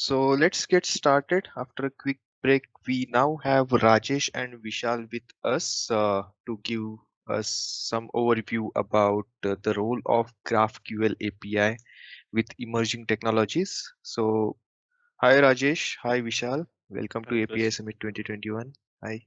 So let's get started. After a quick break, we now have Rajesh and Vishal with us to give us some overview about the role of GraphQL API with emerging technologies. So, hi Rajesh, hi Vishal, welcome Hi, to API Rudraj. Summit 2021. Hi.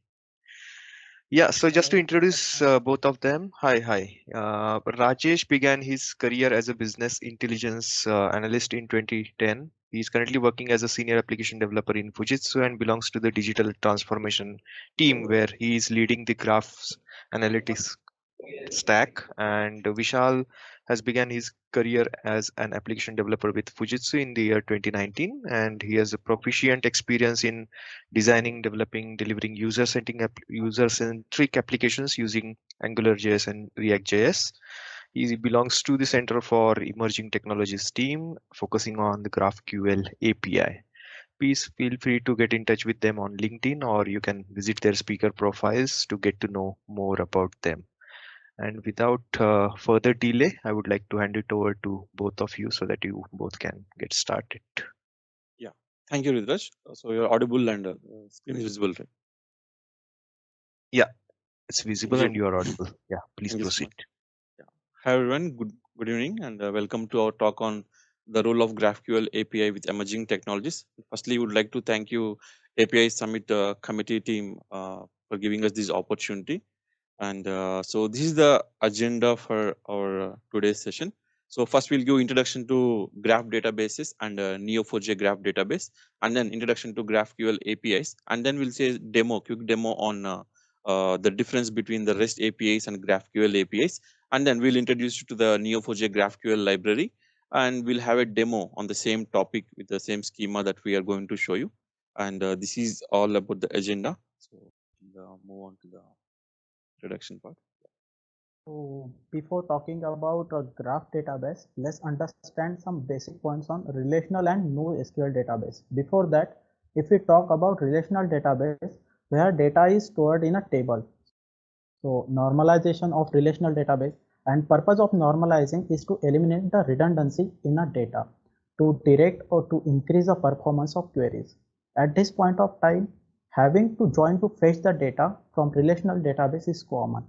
Yeah, so just to Hello. introduce both of them, hi. Rajesh began his career as a business intelligence analyst in 2010. He is currently working as a senior application developer in Fujitsu and belongs to the digital transformation team where he is leading the graphs analytics stack. And Vishal has begun his career as an application developer with Fujitsu in the year 2019, and he has a proficient experience in designing, developing, delivering user-centric applications using AngularJS and React.js. He belongs to the Center for Emerging Technologies team, focusing on the GraphQL API. Please feel free to get in touch with them on LinkedIn, or you can visit their speaker profiles to get to know more about them. And without further delay, I would like to hand it over to both of you so that you both can get started. Yeah, thank you, Rudraj. So you're audible and screen is visible, right? Yeah, it's Thank visible and you. you are audible. Yeah, please Thank you so proceed. much. Yeah. Hi, everyone. Good evening, and welcome to our talk on the role of GraphQL API with emerging technologies. Firstly, would like to thank you, API Summit committee team, for giving us this opportunity. And so this is the agenda for our today's session. So first we'll give introduction to graph databases and Neo4j graph database, and then introduction to GraphQL APIs, and then we'll say quick demo on the difference between the REST APIs and GraphQL APIs, and then we'll introduce you to the Neo4j GraphQL library, and we'll have a demo on the same topic with the same schema that we are going to show you. And this is all about the agenda. So move on to the introduction part. So before talking about a graph database, let's understand some basic points on relational and NoSQL database. Before that, if we talk about relational database, where data is stored in a table. So normalization of relational database, and purpose of normalizing is to eliminate the redundancy in a data to direct or to increase the performance of queries. At this point of time, having to join to fetch the data from relational database is common.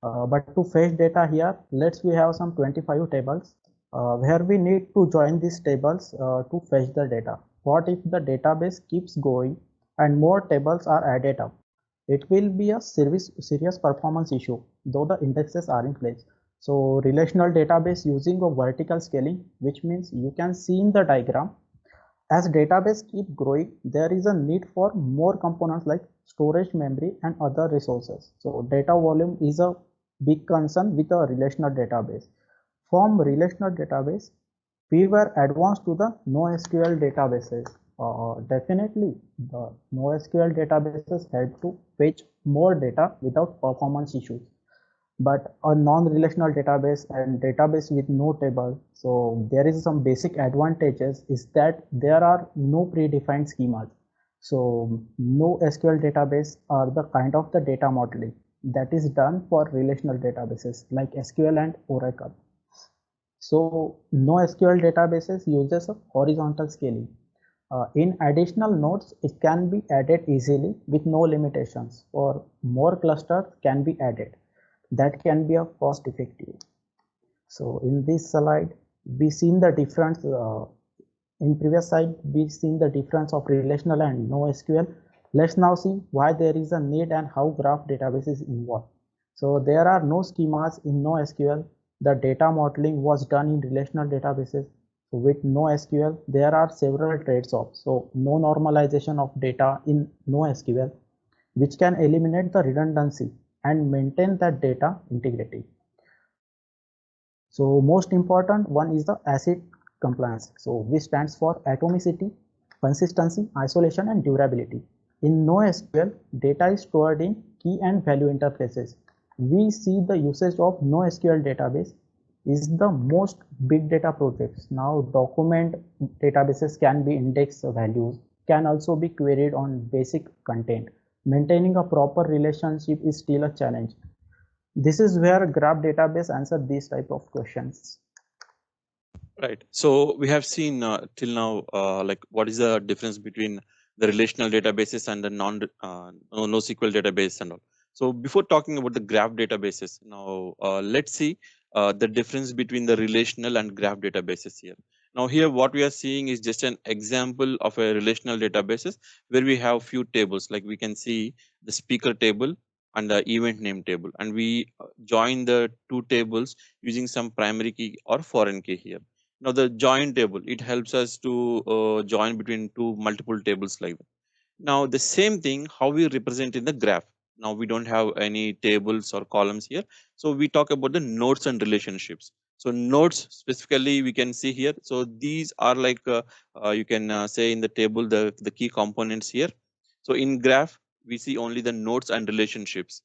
But to fetch data here, let's we have some 25 tables where we need to join these tables to fetch the data. What if the database keeps going and more tables are added up? It will be a serious performance issue, though the indexes are in place. So relational database using a vertical scaling, which means you can see in the diagram, as database keep growing, there is a need for more components like storage, memory, and other resources. So data volume is a big concern with a relational database. From relational database, we were advanced to the NoSQL databases. Definitely, the NoSQL databases help to fetch more data without performance issues. But a non-relational database and database with no table, so there is some basic advantages is that there are no predefined schemas. So no SQL database are the kind of the data modeling that is done for relational databases like SQL and Oracle. So NoSQL databases uses a horizontal scaling. In additional nodes, it can be added easily with no limitations, or more clusters can be added. That can be a cost effective. So in this slide, we seen the difference. In previous slide, we seen the difference of relational and NoSQL. Let's now see why there is a need and how graph database is involved. So there are no schemas in NoSQL. The data modeling was done in relational databases. So with NoSQL, there are several trade-offs. So no normalization of data in NoSQL, which can eliminate the redundancy and maintain that data integrity. So most important one is the ACID compliance. So which stands for atomicity, consistency, isolation, and durability. In NoSQL, data is stored in key and value interfaces. We see the usage of NoSQL database is the most big data projects. Now document databases can be index values, can also be queried on basic content. Maintaining a proper relationship is still a challenge. This is where graph database answer these type of questions. Right. So we have seen till now, like what is the difference between the relational databases and the NoSQL database and all. So before talking about the graph databases, now let's see the difference between the relational and graph databases here. Now here what we are seeing is just an example of a relational databases where we have few tables, like we can see the speaker table and the event name table, and we join the two tables using some primary key or foreign key here. Now the join table, it helps us to join between two multiple tables like that. Now the same thing how we represent in the graph. Now we don't have any tables or columns here. So we talk about the nodes and relationships. So nodes specifically we can see here. So these are like you can say in the table the key components here. So in graph we see only the nodes and relationships.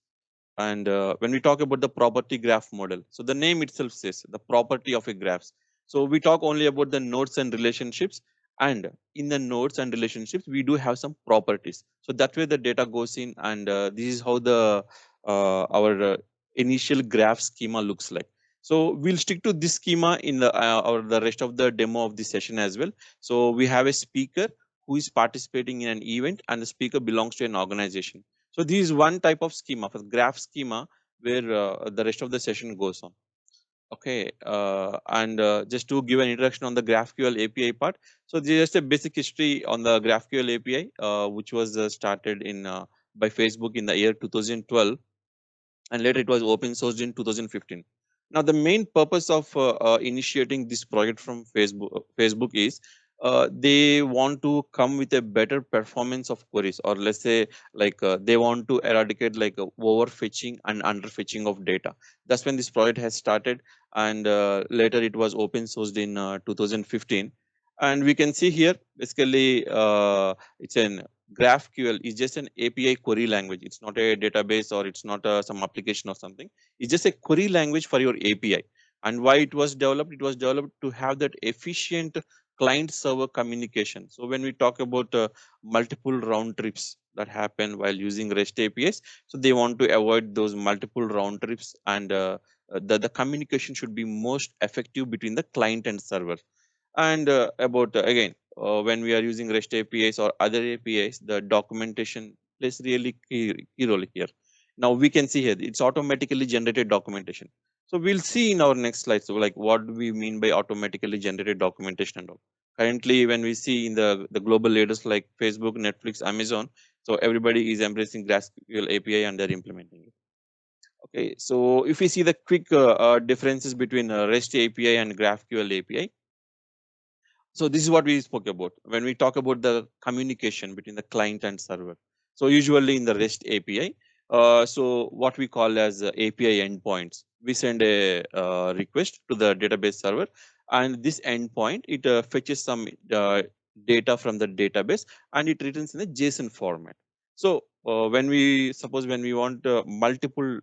And when we talk about the property graph model, so the name itself says the property of a graphs. So we talk only about the nodes and relationships, and in the nodes and relationships we do have some properties. So that way the data goes in, and this is how the our initial graph schema looks like. So we'll stick to this schema in the or the rest of the demo of this session as well. So we have a speaker who is participating in an event, and the speaker belongs to an organization. So this is one type of schema, for graph schema, where the rest of the session goes on. Okay, and just to give an introduction on the GraphQL API part. So this is just a basic history on the GraphQL API, which was started in by Facebook in the year 2012, and later it was open sourced in 2015. Now the main purpose of initiating this project from Facebook is they want to come with a better performance of queries, or let's say like they want to eradicate like overfetching and underfetching of data. That's when this project has started, and later it was open sourced in 2015. And we can see here basically it's an GraphQL is just an API query language. It's not a database, or it's not some application or something. It's just a query language for your API. And why it was developed? It was developed to have that efficient client server communication. So when we talk about multiple round trips that happen while using REST APIs, so they want to avoid those multiple round trips, and the communication should be most effective between the client and server. And about again, when we are using REST APIs or other APIs, the documentation plays really key role here. Now we can see here it's automatically generated documentation. So we'll see in our next slide. So like what do we mean by automatically generated documentation and all. Currently, when we see in the global leaders like Facebook, Netflix, Amazon, so everybody is embracing GraphQL API and they're implementing it. Okay, so if we see the quick differences between REST API and GraphQL API, so this is what we spoke about when we talk about the communication between the client and server. So usually in the REST API, so what we call as API endpoints, we send a request to the database server, and this endpoint it fetches some data from the database, and it returns in a JSON format. So when we suppose when we want multiple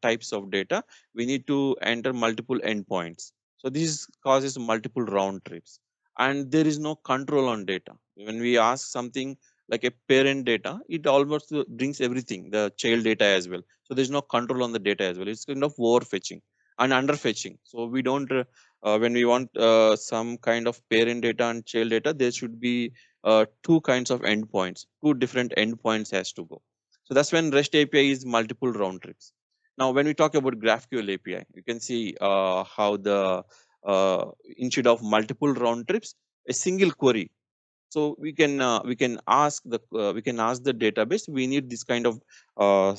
types of data, we need to enter multiple endpoints. So this causes multiple round trips, and there is no control on data. When we ask something like a parent data, it almost brings everything, the child data as well. So there's no control on the data as well. It's kind of overfetching and underfetching. So we don't when we want some kind of parent data and child data, there should be two kinds of endpoints, two different endpoints has to go. So that's when REST API is multiple round trips. Now when we talk about GraphQL API, you can see how the instead of multiple round trips, a single query. So we can ask the database, we need this kind of uh,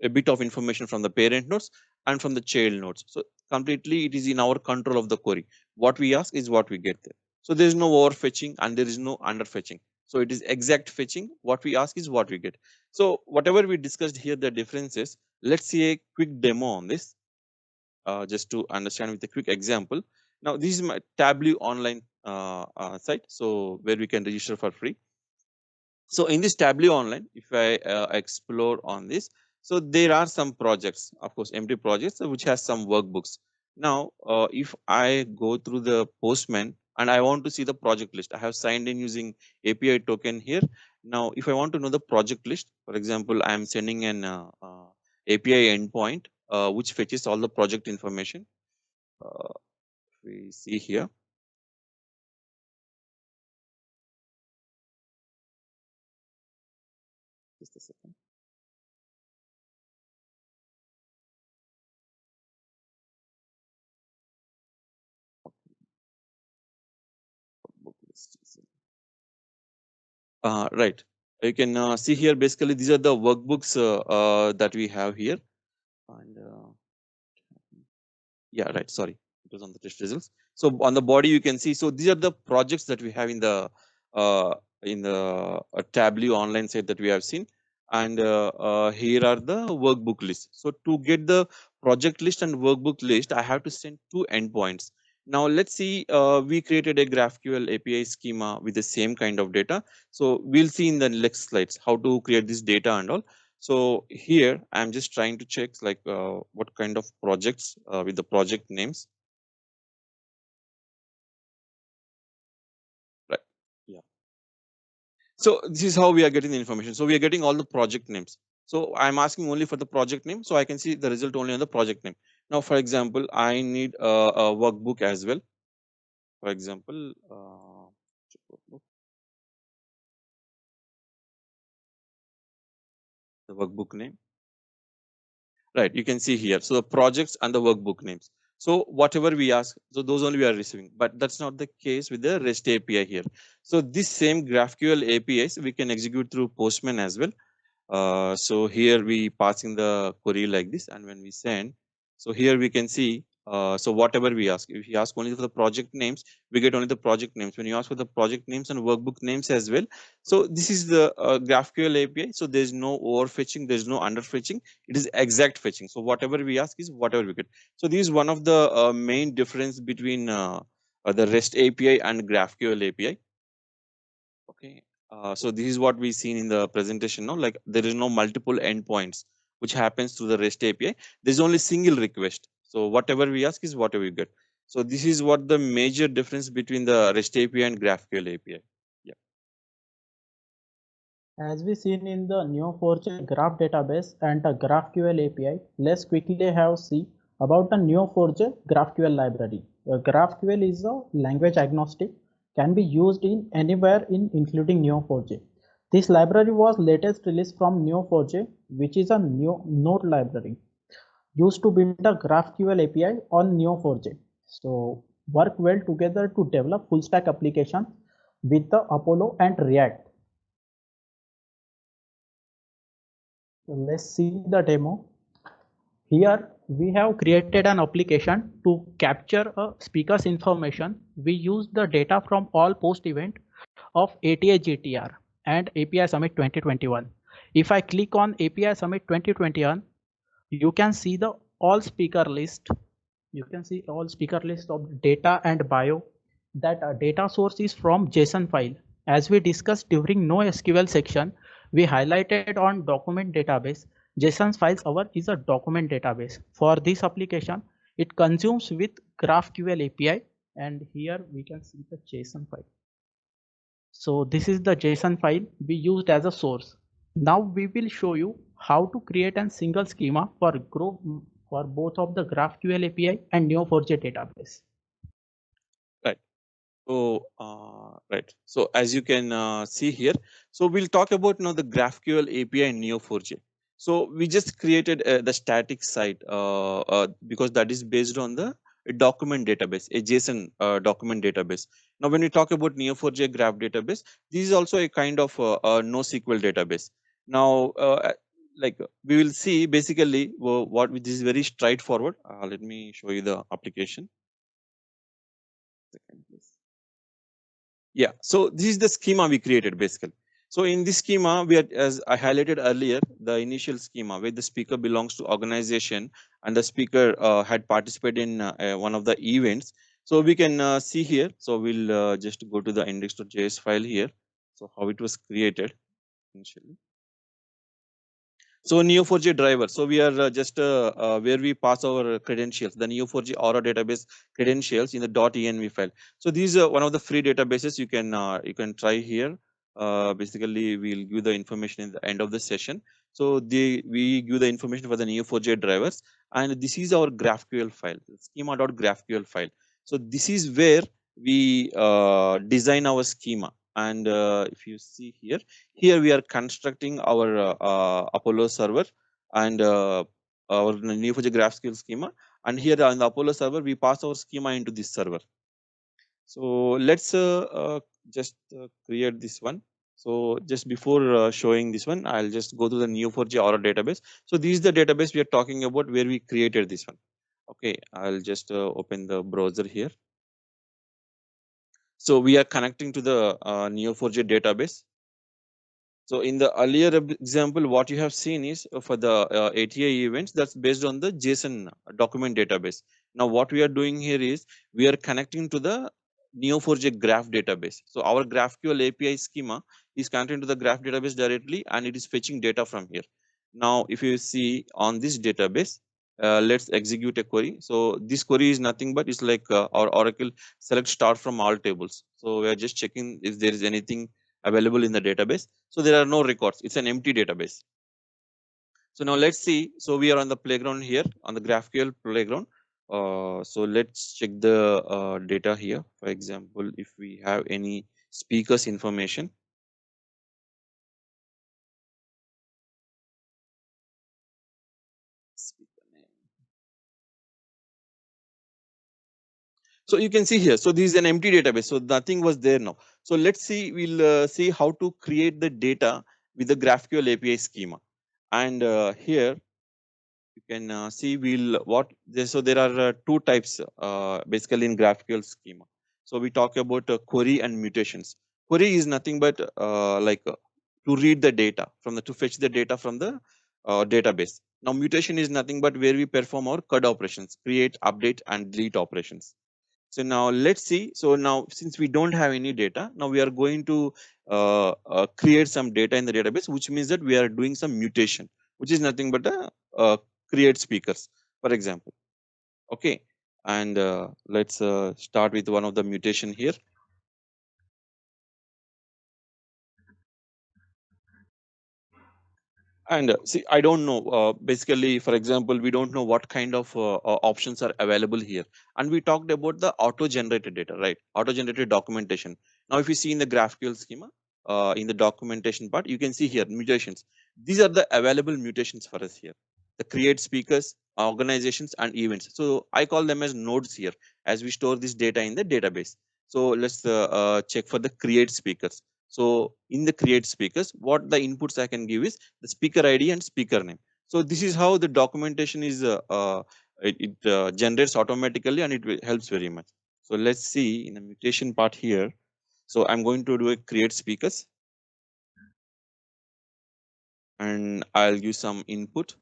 a bit of information from the parent nodes and from the child nodes. So completely it is in our control of the query. What we ask is what we get there. So there is no overfetching and there is no underfetching. So it is exact fetching. What we ask is what we get. So whatever we discussed here, the differences. Let's see a quick demo on this, just to understand with a quick example. Now, this is my Tableau online site, so where we can register for free. So in this Tableau online, if I explore on this, so there are some projects, of course, empty projects, which has some workbooks. Now, if I go through the Postman and I want to see the project list, I have signed in using API token here. Now, if I want to know the project list, for example, I am sending an API endpoint, which fetches all the project information. We see here. Just a second. Right. You can see here, basically, these are the workbooks that we have here. And yeah, right. Sorry, it was on the test results. So on the body, you can see. So these are the projects that we have in the Tableau online site that we have seen. And here are the workbook list. So to get the project list and workbook list, I have to send two endpoints. Now let's see, we created a GraphQL API schema with the same kind of data. So we'll see in the next slides how to create this data and all. So here I'm just trying to check like what kind of projects with the project names. Right. Yeah. So this is how we are getting the information. So we are getting all the project names. So I'm asking only for the project name, so I can see the result only on the project name. Now, for example, I need a workbook as well. For example, the workbook name. Right, you can see here. So the projects and the workbook names. So whatever we ask, so those only we are receiving. But that's not the case with the REST API here. So this same GraphQL APIs we can execute through Postman as well. So here we passing the query like this, and when we send, so here we can see, so whatever we ask, if you ask only for the project names, we get only the project names. When you ask for the project names and workbook names as well, so this is the GraphQL API. So there's no overfetching, there's no underfetching. It is exact fetching. So whatever we ask is whatever we get. So this is one of the main difference between the REST API and GraphQL API. Okay. So this is what we seen in the presentation now, like there is no multiple endpoints which happens through the REST API. There's only single request. So whatever we ask is whatever we get. So this is what the major difference between the REST API and GraphQL API. Yeah. As we seen in the Neo4j graph database and the GraphQL API, let's quickly have see about the Neo4j GraphQL library. GraphQL is a language agnostic, can be used in anywhere in including Neo4j. This library was latest released from Neo4j, which is a new node library used to build a GraphQL API on Neo4j. So work well together to develop full stack application with the Apollo and React. So let's see the demo. Here we have created an application to capture a speaker's information. We use the data from all post event of ATA GTR and API Summit 2021. If I click on API Summit 2021, you can see the all speaker list. You can see all speaker list of data and bio. That data source is from JSON file. As we discussed during NoSQL section, we highlighted on document database. JSON files our is a document database. For this application, it consumes with GraphQL API, and here we can see the JSON file. So this is the JSON file we used as a source. Now we will show you how to create a single schema for both of the GraphQL API and Neo4j database. Right. So right. So as you can see here, so we'll talk about now the GraphQL API and Neo4j. So we just created the static site because that is based on the document database, a JSON document database. Now, when we talk about Neo4j graph database, this is also a kind of NoSQL database. Now, like we will see basically what this is very straightforward. Let me show you the application. Second, please. Yeah, so this is the schema we created basically. So in this schema, we are, as I highlighted earlier, the initial schema where the speaker belongs to organization and the speaker had participated in one of the events. So we can see here. So we'll just go to the index.js file here. So how it was created initially. So Neo4j driver. So we are just where we pass our credentials, the Neo4j Aura database credentials in the .env file. So these are one of the free databases you can try here. Basically, we'll give the information in the end of the session. So we give the information for the Neo4j drivers, and this is our GraphQL file, schema.graphql file. So this is where we design our schema. And if you see here, we are constructing our Apollo server and our Neo4j GraphQL schema. And here on the Apollo server, we pass our schema into this server. So let's just create this one. So just before showing this one, I'll just go to the Neo4j Aura database. So this is the database we are talking about where we created this one. Okay, I'll just open the browser here. So we are connecting to the Neo4j database. So in the earlier example, what you have seen is for the ATI events, that's based on the JSON document database. Now what we are doing here is we are connecting to the Neo4j graph database. So our GraphQL API schema is connecting to the graph database directly, and it is fetching data from here. Now if you see on this database, let's execute a query. So this query is nothing but it's like our Oracle select star from all tables. So we are just checking if there is anything available in the database. So there are no records. It's an empty database. So now let's see. So we are on the playground here on the GraphQL playground. So let's check the data here. For example, if we have any speakers information. Speaker name. So you can see here. So this is an empty database. So nothing was there now. So let's see. We'll see how to create the data with the GraphQL API schema. And here you can see so there are two types basically in GraphQL schema. So we talk about query and mutations. Query is nothing but to read the data from to fetch the data from the database. Now mutation is nothing but where we perform our CUD operations, create, update and delete operations. So now let's see. So now since we don't have any data, now we are going to create some data in the database, which means that we are doing some mutation, which is nothing but a create speakers, for example. Okay, and let's start with one of the mutation here. And see, I don't know. Basically, for example, we don't know what kind of options are available here. And we talked about the auto-generated data, right? Auto-generated documentation. Now, if you see in the GraphQL schema, in the documentation part, you can see here mutations. These are the available mutations for us here. The create speakers, organizations, and events. So I call them as nodes here as we store this data in the database. So let's check for the create speakers. So in the create speakers, what the inputs I can give is the speaker ID and speaker name. So this is how the documentation is generates automatically, and it helps very much. So let's see in the mutation part here. So I'm going to do a create speakers, and I'll give some input.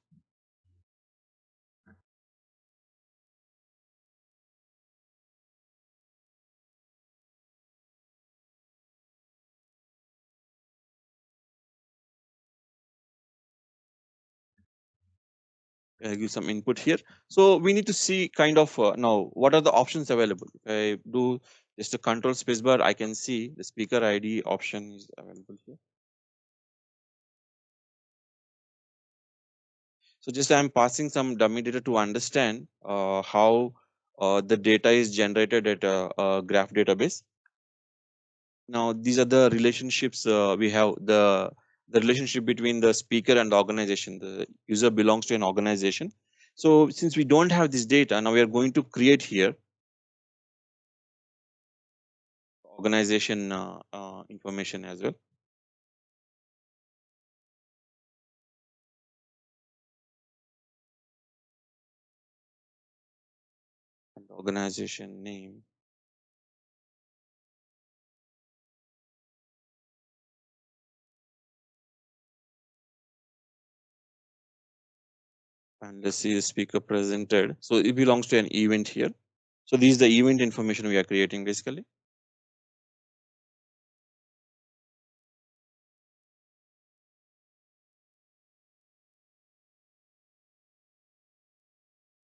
Give some input here. So we need to see kind of now what are the options available. If I do just a control spacebar, I can see the speaker ID option is available here. So just I'm passing some dummy data to understand how the data is generated at a graph database. Now these are the relationships we have. The relationship between the speaker and the organization. The user belongs to an organization. So since we don't have this data, now we are going to create here organization information as well. And organization name. And let's see the speaker presented. So it belongs to an event here. So this is the event information we are creating basically.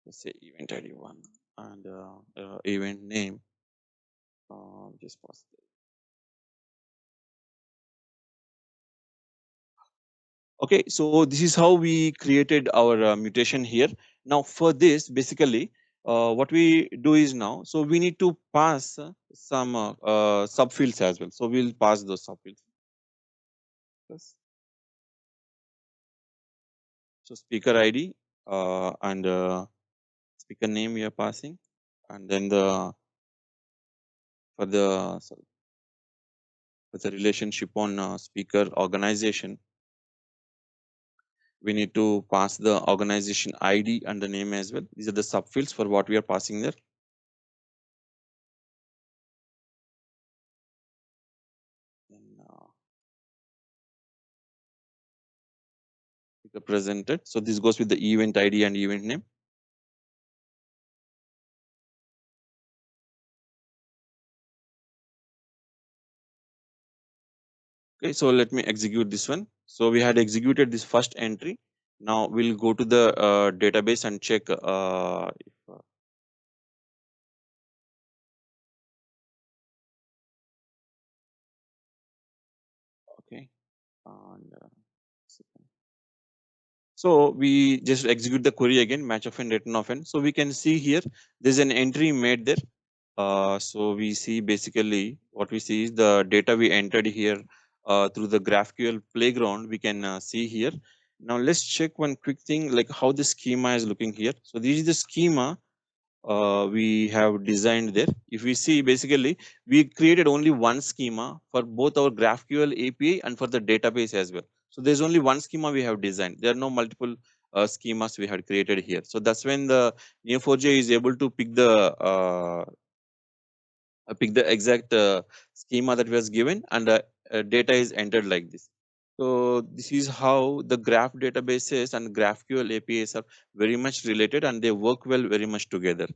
Let's say event ID 1 and event name. Just pause there. Okay, so this is how we created our mutation here. Now for this, basically, what we do is now, so we need to pass some subfields as well. So we'll pass those subfields. Yes. So speaker ID and speaker name we are passing, and then for the relationship on speaker organization, we need to pass the organization ID and the name as well. These are the subfields for what we are passing there. And, speaker presented. So this goes with the event ID and event name. Okay, so let me execute this one. So we had executed this first entry. Now we'll go to the database and check if okay. And so we just execute the query again, match of n, return of n. So we can see here there's an entry made there. So we see basically what we see is the data we entered here through the GraphQL playground. We can see here. Now let's check one quick thing, like how the schema is looking here. So this is the schema we have designed there. If we see, basically we created only one schema for both our GraphQL API and for the database as well. So there's only one schema we have designed. There are no multiple schemas we had created here. So that's when the Neo4j is able to pick the exact schema that was given, and data is entered like this. So this is how the graph databases and GraphQL APIs are very much related, and they work well very much together.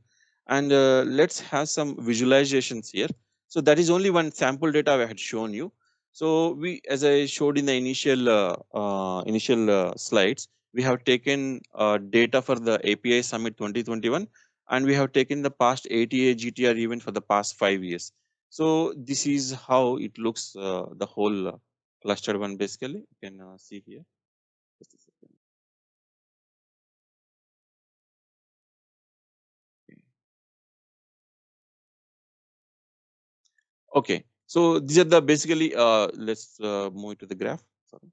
And let's have some visualizations here. So that is only one sample data I had shown you. So we, as I showed in the initial slides, we have taken data for the API Summit 2021, and we have taken the past ATA GTR event for the past 5 years. So this is how it looks, the whole clustered one basically. You can see here. Just a second. Okay, so these are the basically, let's move to the graph. Sorry.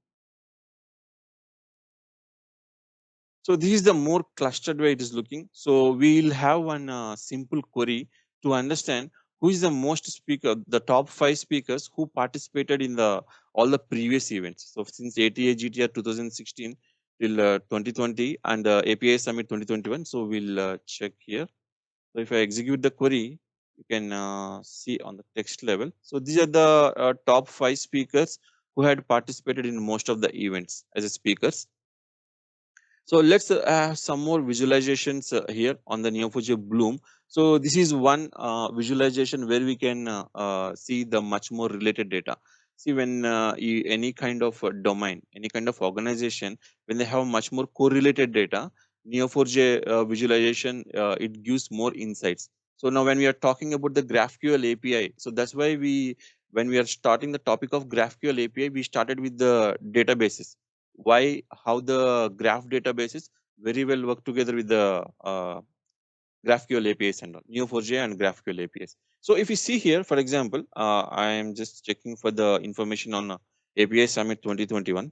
So this is the more clustered way it is looking. So we'll have one simple query to understand who is the most speaker, the top 5 speakers who participated in the all the previous events. So since ATA GTR 2016 till 2020 and API Summit 2021. So we'll check here. So if I execute the query, you can see on the text level. So these are the top 5 speakers who had participated in most of the events as a speakers. So let's have some more visualizations here on the Neo4j Bloom. So this is one visualization where we can see the much more related data. See, when any kind of domain, any kind of organization, when they have much more correlated data, Neo4j visualization, it gives more insights. So now when we are talking about the GraphQL API, so that's why when we are starting the topic of GraphQL API, we started with the databases. Why? How the graph databases very well work together with the GraphQL APIs and all, Neo4j and GraphQL APIs. So if you see here, for example, I am just checking for the information on API Summit 2021.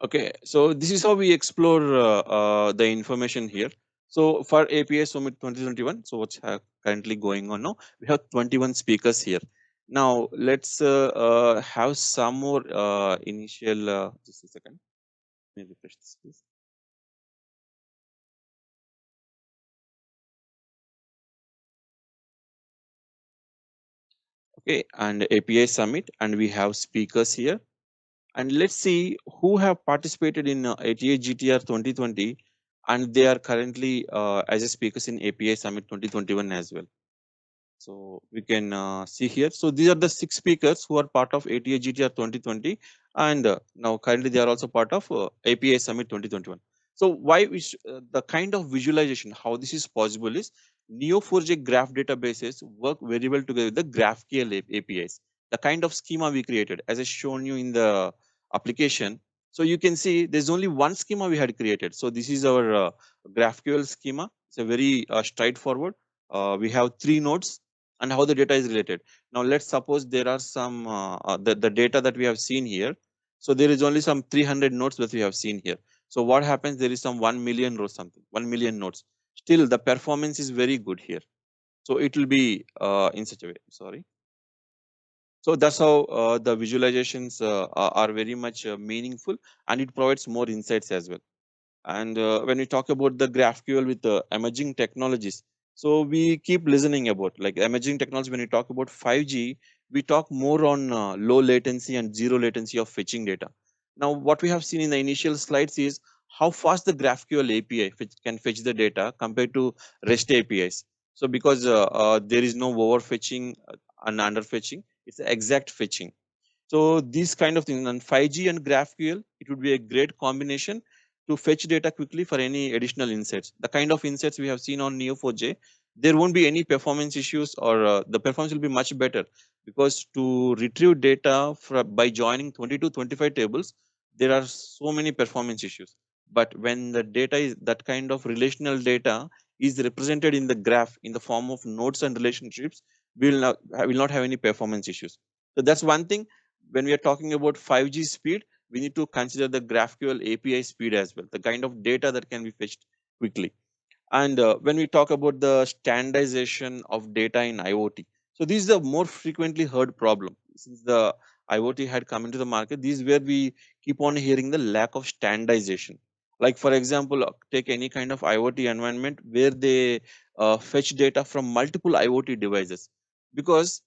Okay, so this is how we explore the information here. So for API Summit 2021, so what's currently going on now? We have 21 speakers here. Now let's have some more initial. Just a second. Let me refresh this, please. Okay, and API Summit, and we have speakers here. And let's see who have participated in ATA GTR 2020, and they are currently as a speakers in API Summit 2021 as well. So we can see here. So these are the 6 speakers who are part of ATA GTR 2020, and now currently they are also part of API Summit 2021. So why the kind of visualization, how this is possible is Neo4j graph databases work very well together with the GraphQL APIs. The kind of schema we created, as I shown you in the application. So you can see there's only one schema we had created. So this is our GraphQL schema. It's a very straightforward. We have 3 nodes and how the data is related. Now let's suppose there are some the data that we have seen here. So there is only some 300 nodes that we have seen here. So what happens? There is some 1 million rows, something 1 million nodes. Still the performance is very good here. So it will be in such a way. Sorry. So that's how the visualizations are very much meaningful, and it provides more insights as well. And when we talk about the GraphQL with emerging technologies, so we keep listening about like emerging technology. When we talk about 5G, we talk more on low latency and zero latency of fetching data. Now, what we have seen in the initial slides is how fast the GraphQL API can fetch the data compared to REST APIs. So because there is no overfetching and underfetching, it's exact fetching. So these kind of things, and 5G and GraphQL, it would be a great combination to fetch data quickly for any additional insights. The kind of insights we have seen on Neo4j, there won't be any performance issues, or the performance will be much better, because to retrieve data by joining 20 to 25 tables, there are so many performance issues. But when the data is that kind of relational data is represented in the graph in the form of nodes and relationships, we will not have any performance issues. So that's one thing. When we are talking about 5G speed, we need to consider the GraphQL API speed as well, the kind of data that can be fetched quickly. And when we talk about the standardization of data in IoT, so this is a more frequently heard problem. Since the IoT had come into the market, this is where we keep on hearing the lack of standardization. Like for example, take any kind of IoT environment where they fetch data from multiple IoT devices, because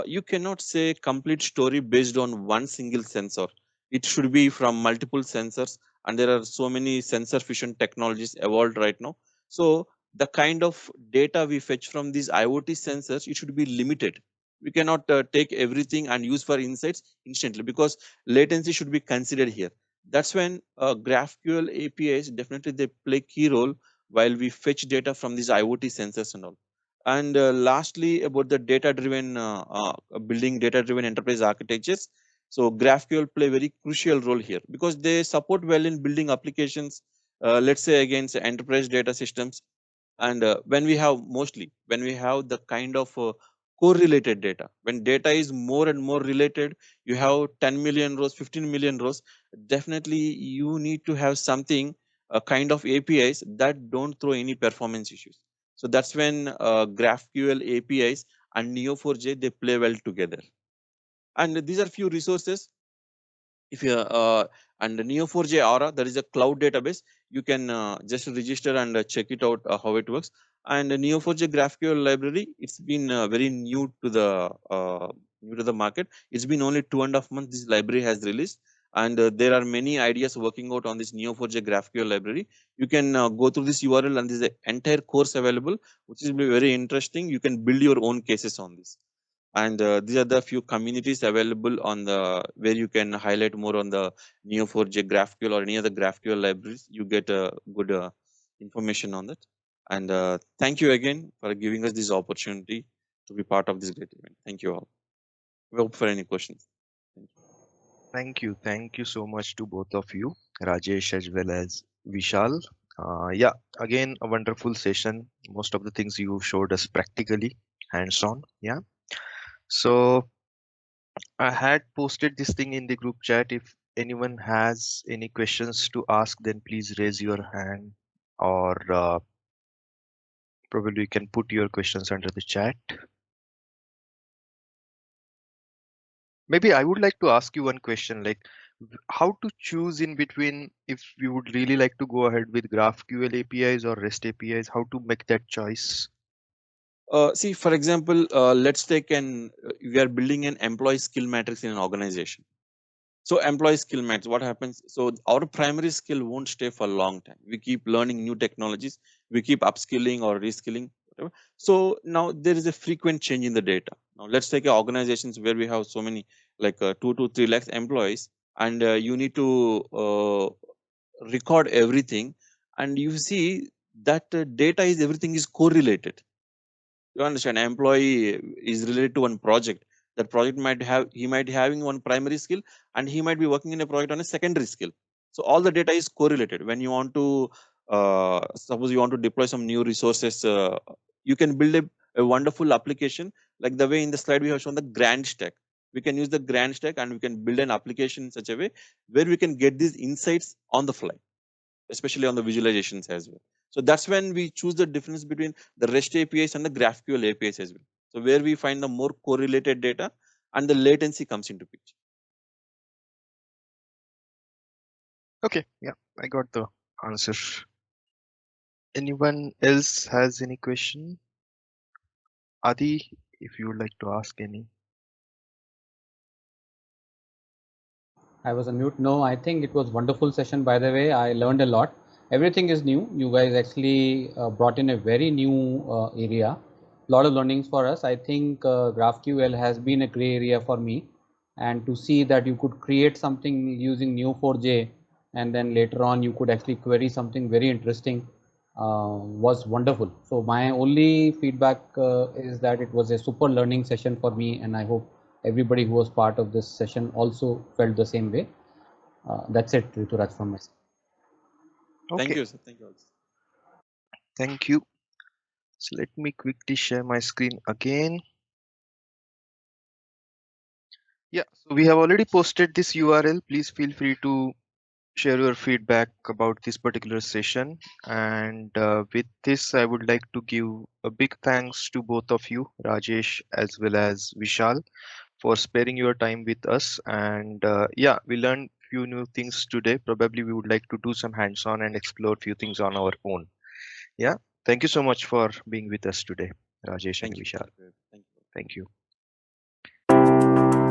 you cannot say complete story based on one single sensor. It should be from multiple sensors, and there are so many sensor fusion technologies evolved right now. So the kind of data we fetch from these IoT sensors, it should be limited. We cannot take everything and use for insights instantly, because latency should be considered here. That's when GraphQL APIs definitely they play key role while we fetch data from these IoT sensors and all. And lastly, about the data-driven building data-driven enterprise architectures. So GraphQL play very crucial role here, because they support well in building applications, let's say against enterprise data systems. And when we have the kind of correlated data, when data is more and more related, you have 10 million rows, 15 million rows, definitely you need to have something, a kind of APIs that don't throw any performance issues. So that's when GraphQL APIs and Neo4j they play well together. And these are few resources. If you and the Neo4j Aura, that is a cloud database, you can just register and check it out how it works. And the Neo4j GraphQL library, it's been very new to the market. It's been only 2.5 months this library has released, and there are many ideas working out on this Neo4j GraphQL library. You can go through this URL, and there's an entire course available, which is very interesting. You can build your own cases on this. And these are the few communities available on the where you can highlight more on the Neo4j GraphQL or any other GraphQL libraries. You get a good information on that. And thank you again for giving us this opportunity to be part of this great event. Thank you all. We hope for any questions. Thank you. Thank you so much to both of you, Rajesh as well as Vishal. Yeah, again, a wonderful session. Most of the things you showed us practically, hands-on. Yeah. So I had posted this thing in the group chat. If anyone has any questions to ask, then please raise your hand, or probably you can put your questions under the chat. Maybe I would like to ask you one question, like how to choose in between if you would really like to go ahead with GraphQL APIs or REST APIs, how to make that choice? See, for example, let's take we are building an employee skill matrix in an organization. So employee skill matrix, what happens? So our primary skill won't stay for a long time. We keep learning new technologies. We keep upskilling or reskilling, whatever. So now there is a frequent change in the data. Now let's take organizations where we have so many, like 2 to 3 lakhs employees, and you need to record everything, and you see that data is everything is correlated. You understand, employee is related to one project. That project he might be having one primary skill, and he might be working in a project on a secondary skill. So all the data is correlated. When you want to suppose you want to deploy some new resources, you can build a wonderful application like the way in the slide we have shown the Grand Stack. We can use the Grand Stack and we can build an application in such a way where we can get these insights on the fly, especially on the visualizations as well. So that's when we choose the difference between the REST APIs and the GraphQL APIs as well. So where we find the more correlated data and the latency comes into picture. Okay, yeah, I got the answer. Anyone else has any question? Adi, if you would like to ask any. I was on mute. No, I think it was wonderful session. By the way, I learned a lot. Everything is new. You guys actually brought in a very new area. A lot of learnings for us. I think GraphQL has been a gray area for me, and to see that you could create something using Neo4j, and then later on you could actually query something very interesting was wonderful. So my only feedback is that it was a super learning session for me, and I hope everybody who was part of this session also felt the same way. That's it, Rituraj, from my side. Okay, Thank you, sir. Thank you also. thank you. So let me quickly share my screen again. Yeah, so we have already posted this URL. Please feel free to share your feedback about this particular session. And with this, I would like to give a big thanks to both of you, Rajesh as well as Vishal, for sparing your time with us. And yeah, we learned few new things today. Probably we would like to do some hands-on and explore few things on our own. Yeah, thank you so much for being with us today, Rajesh and Thank you. Vishal. Thank you. Thank you.